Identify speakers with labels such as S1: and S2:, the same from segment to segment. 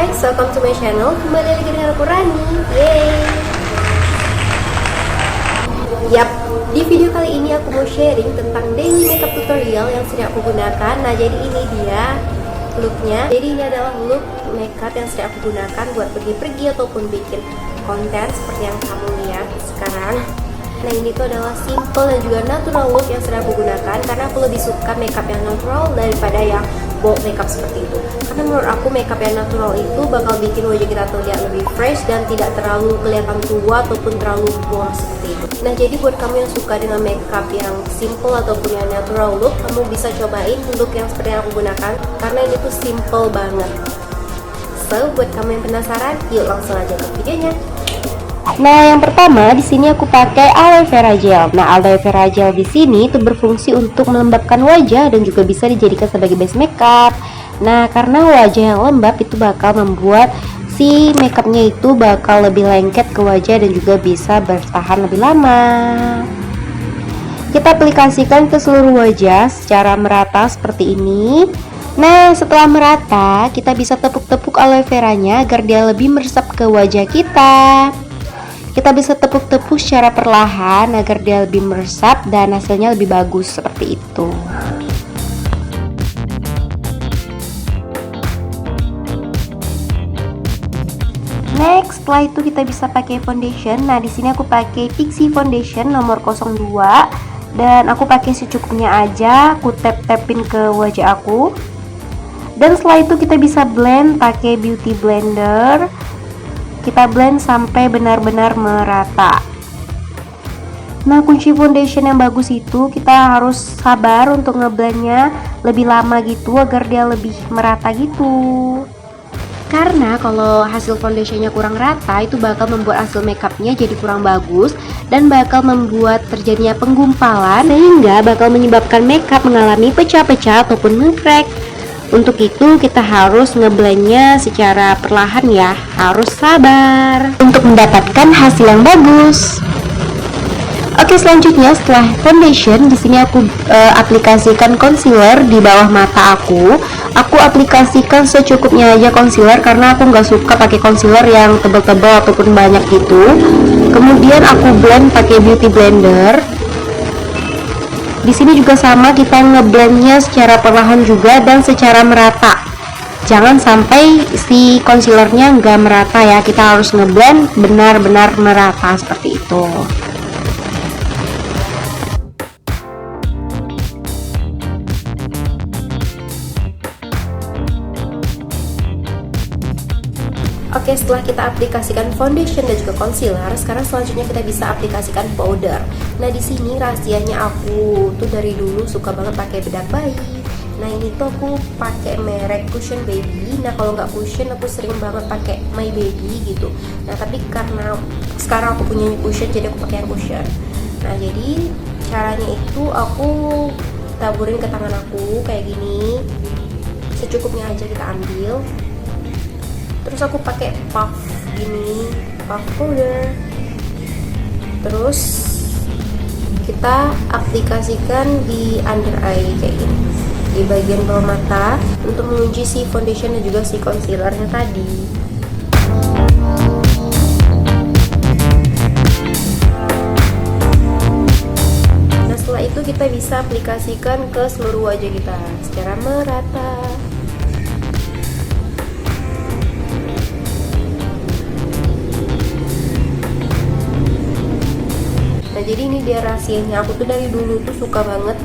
S1: guys, welcome to my channel. Kembali lagi dengan aku Rani. Yeay. Yap, di video kali ini aku mau sharing tentang daily makeup tutorial yang sering aku gunakan. Nah, jadi ini dia looknya. Jadi ini adalah look makeup yang sering aku gunakan buat pergi-pergi ataupun bikin konten seperti yang kamu lihat sekarang. Nah, ini tuh adalah simple dan juga natural look yang sering aku gunakan karena aku lebih suka makeup yang natural daripada yang bold makeup seperti itu. Karena menurut aku makeup yang natural itu bakal bikin wajah kita terlihat lebih fresh dan tidak terlalu kelihatan tua ataupun terlalu boros seperti itu. Nah, jadi buat kamu yang suka dengan makeup yang simple ataupun yang natural look, kamu bisa cobain look yang seperti yang aku gunakan karena ini tuh simple banget. So, buat kamu yang penasaran, yuk langsung aja ke videonya.
S2: Nah, yang pertama di sini aku pakai aloe vera gel. Nah, aloe vera gel di sini itu berfungsi untuk melembabkan wajah dan juga bisa dijadikan sebagai base makeup. Nah, karena wajah yang lembab itu bakal membuat si makeupnya itu bakal lebih lengket ke wajah dan juga bisa bertahan lebih lama. Kita aplikasikan ke seluruh wajah secara merata seperti ini. Nah, setelah merata, kita bisa tepuk-tepuk aloe veranya agar dia lebih meresap ke wajah kita. Kita bisa tepuk-tepuk secara perlahan agar dia lebih meresap dan hasilnya lebih bagus seperti itu. Next, setelah itu kita bisa pakai foundation. Nah, di sini aku pakai Pixi Foundation nomor 02 dan aku pakai secukupnya aja. Aku tap-tapin ke wajah aku. Dan setelah itu kita bisa blend pakai beauty blender. Kita blend sampai benar-benar merata. Nah, kunci foundation yang bagus itu kita harus sabar untuk ngeblendnya lebih lama gitu agar dia lebih merata gitu. Karena kalau hasil foundationnya kurang rata itu bakal membuat hasil makeupnya jadi kurang bagus dan bakal membuat terjadinya penggumpalan sehingga bakal menyebabkan makeup mengalami pecah-pecah ataupun nge-crack. Untuk itu kita harus ngeblendnya secara perlahan ya, harus sabar untuk mendapatkan hasil yang bagus. Oke, selanjutnya setelah foundation, di sini aku aplikasikan concealer di bawah mata aku. Aku aplikasikan secukupnya aja concealer karena aku nggak suka pakai concealer yang tebal-tebal ataupun banyak gitu. Kemudian aku blend pakai beauty blender. Di sini juga sama, kita ngeblendnya secara perlahan juga dan secara merata. Jangan sampai si concealernya nggak merata ya, kita harus ngeblend benar-benar merata seperti itu.
S1: Oke, setelah kita aplikasikan foundation dan juga concealer, sekarang selanjutnya kita bisa aplikasikan powder. Nah, di sini rahasianya aku tuh dari dulu suka banget pakai bedak bayi. Nah, ini tuh aku pakai merek Cushion Baby. Nah, kalau nggak Cushion aku sering banget pakai My Baby gitu. Nah, tapi karena sekarang aku punya Cushion, jadi aku pakai yang Cushion. Nah, jadi caranya itu aku taburin ke tangan aku kayak gini. Secukupnya aja kita ambil. Terus aku pakai puff gini, puff powder. Terus kita aplikasikan di under eye kayak gini, di bagian bawah mata untuk mengunci si foundation dan juga si concealernya tadi. Nah, setelah itu kita bisa aplikasikan ke seluruh wajah kita secara merata. Nah, jadi ini dia rahasianya, aku tuh dari dulu tuh suka banget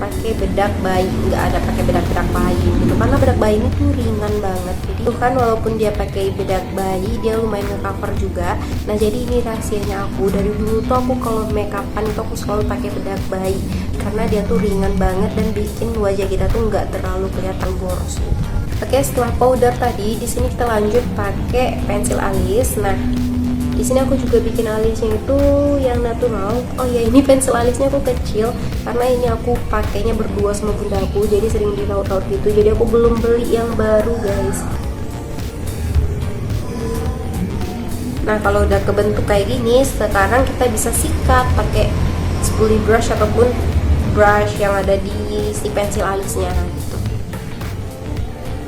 S1: pakai bedak bayi, nggak ada pakai bedak bayi gitu karena bedak bayi ini tuh ringan banget. Jadi tuh kan walaupun dia pakai bedak bayi dia lumayan nge-cover juga. Nah, jadi ini rahasianya aku dari dulu tuh aku kalau makeupan itu aku selalu pakai bedak bayi karena dia tuh ringan banget dan bikin wajah kita tuh nggak terlalu kelihatan boros. Oke, setelah powder tadi, di sini kita lanjut pakai pensil alis. Nah, di sini aku juga bikin alisnya itu yang natural. Oh ya, ini pensil alisnya aku kecil karena ini aku pakainya berdua sama bunda aku, jadi sering ditaut-taut gitu. Jadi aku belum beli yang baru, guys. Nah, kalau udah kebentuk kayak gini, sekarang kita bisa sikat pakai spoolie brush ataupun brush yang ada di si pensil alisnya gitu.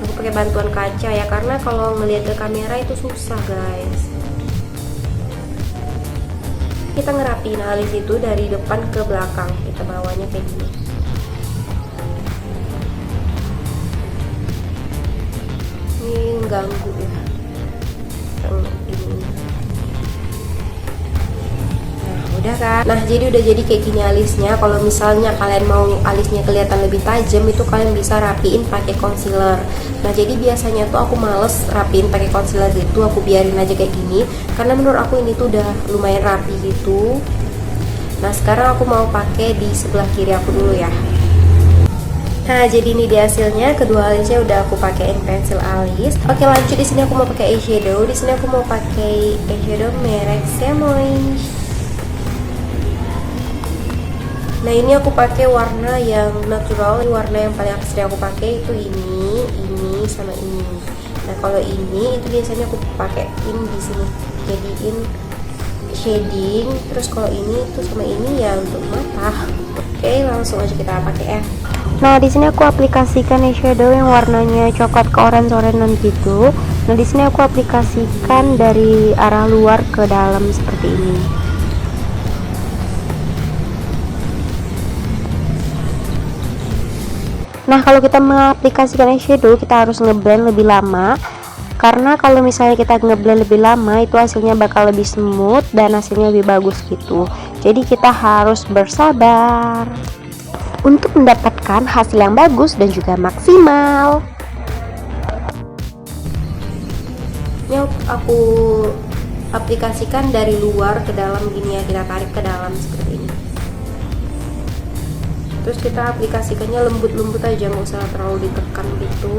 S1: Aku pakai bantuan kaca ya, karena kalau ngelihat ke kamera itu susah guys. Kita ngerapiin alis itu dari depan ke belakang, kita bawanya kayak gini. Ini ganggu ya ini. Nah udah kan, nah jadi udah jadi kayak gini alisnya. Kalau misalnya kalian mau alisnya kelihatan lebih tajam, itu kalian bisa rapiin pakai concealer. Nah jadi biasanya tuh aku males rapiin pakai concealer gitu, aku biarin aja kayak gini karena menurut aku ini tuh udah lumayan rapi gitu. Nah sekarang aku mau pakai di sebelah kiri aku dulu ya. Nah jadi ini dia hasilnya, kedua alisnya udah aku pakein pensil alis. Oke lanjut, di sini aku mau pakai eyeshadow. Di sini aku mau pakai eyeshadow merek Samoy. Nah ini aku pakai warna yang natural, warna yang paling sering aku pakai itu ini sama ini. Nah kalau ini itu biasanya aku pakein di sini, jadiin shading. Terus kalau ini tuh sama ini ya untuk mata. Oke langsung aja kita pakai ya.
S2: Nah, di sini aku aplikasikan eyeshadow yang warnanya coklat ke orange-orange gitu. Nah, di sini aku aplikasikan dari arah luar ke dalam seperti ini. Nah, kalau kita mengaplikasikan eyeshadow, kita harus ngeblend lebih lama. Karena kalau misalnya kita ngeblend lebih lama, itu hasilnya bakal lebih smooth dan hasilnya lebih bagus gitu. Jadi kita harus bersabar untuk mendapatkan hasil yang bagus dan juga maksimal.
S1: Ini aku aplikasikan dari luar ke dalam gini ya, kita tarik ke dalam seperti ini. Terus kita aplikasikannya lembut-lembut aja, nggak usah terlalu ditekan gitu.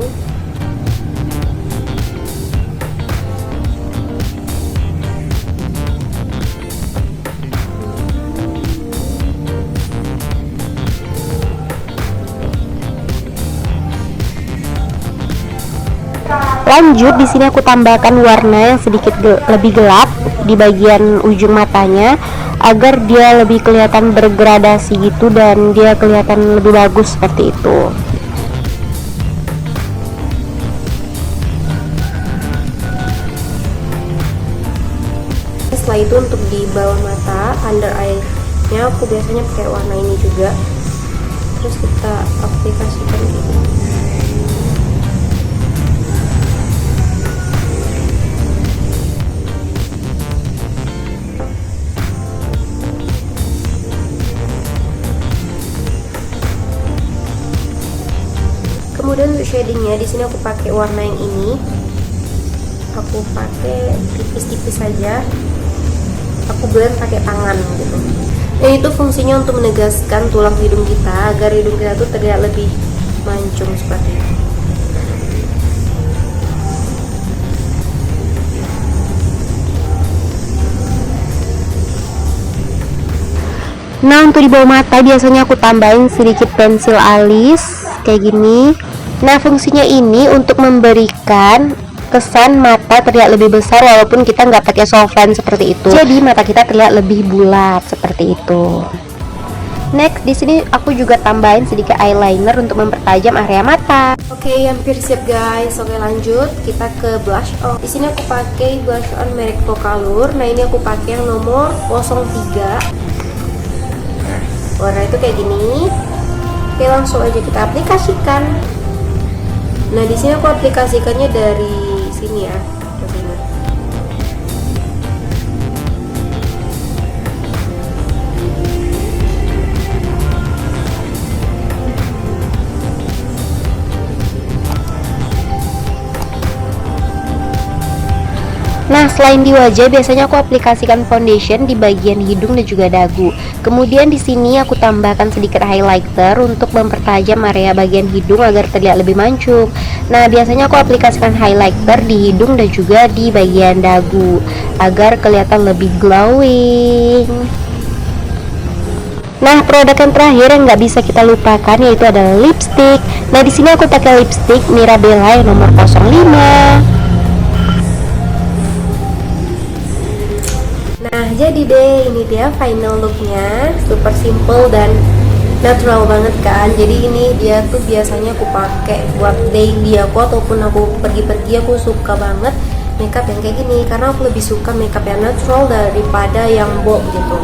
S2: Lanjut, di sini aku tambahkan warna yang sedikit lebih gelap di bagian ujung matanya agar dia lebih kelihatan bergradasi gitu dan dia kelihatan lebih bagus seperti itu.
S1: Setelah itu untuk di bawah mata, under eye-nya aku biasanya pakai warna ini juga. Terus kita aplikasikan gitu. Kemudian untuk shadingnya, di sini aku pakai warna yang ini. Aku pakai tipis-tipis saja. Aku blend pakai tangan gitu. Dan itu fungsinya untuk menegaskan tulang hidung kita agar hidung kita tuh terlihat lebih mancung seperti itu.
S2: Nah, untuk di bawah mata biasanya aku tambahin sedikit pensil alis kayak gini. Nah, fungsinya ini untuk memberikan kesan mata terlihat lebih besar walaupun kita nggak pakai soft lens seperti itu. Jadi mata kita terlihat lebih bulat seperti itu. Next, di sini aku juga tambahin sedikit eyeliner untuk mempertajam area mata.
S1: Oke, hampir siap guys. Oke, lanjut kita ke blush on. Di sini aku pakai blush on merek Focallure. Nah, ini aku pakai yang nomor 03. Warna itu kayak gini. Oke, langsung aja kita aplikasikan. Nah, di sini aku aplikasikannya dari sini ya, ke sini.
S2: Nah, selain di wajah, biasanya aku aplikasikan foundation di bagian hidung dan juga dagu. Kemudian di sini aku tambahkan sedikit highlighter untuk mempertajam area bagian hidung agar terlihat lebih mancung. Nah, biasanya aku aplikasikan highlighter di hidung dan juga di bagian dagu agar kelihatan lebih glowing. Nah, produk yang terakhir yang nggak bisa kita lupakan yaitu adalah lipstick. Nah, di sini aku pakai lipstick Mirabella yang nomor 05.
S1: Nah, jadi deh, ini dia final looknya, super simple dan natural banget kan. Jadi ini dia tuh biasanya aku pakai buat daily aku ataupun aku pergi-pergi. Aku suka banget makeup yang kayak gini karena aku lebih suka makeup yang natural daripada yang bold gitu.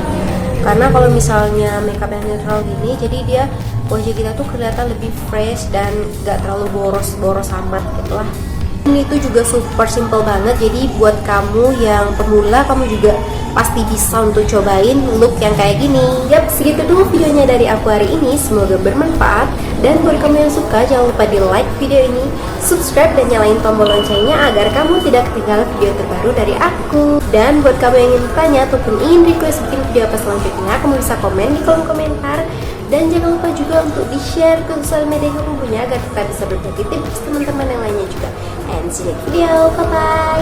S1: Karena kalau misalnya makeup yang natural gini, jadi dia wajah kita tuh kelihatan lebih fresh dan gak terlalu boros-boros amat gitu lah. Ini tuh juga super simple banget, jadi buat kamu yang pemula, kamu juga pasti bisa untuk cobain look yang kayak gini. Yap, segitu dulu videonya dari aku hari ini, semoga bermanfaat. Dan buat kamu yang suka, jangan lupa di like video ini, subscribe dan nyalain tombol loncengnya agar kamu tidak ketinggalan video terbaru dari aku. Dan buat kamu yang ingin bertanya ataupun ingin request bikin video apa selanjutnya, kamu bisa komen di kolom komentar. Dan jangan lupa juga untuk di-share ke sosial media yang kamu punya agar kita bisa berbagi tips teman-teman yang lainnya juga. And see you next video, bye-bye!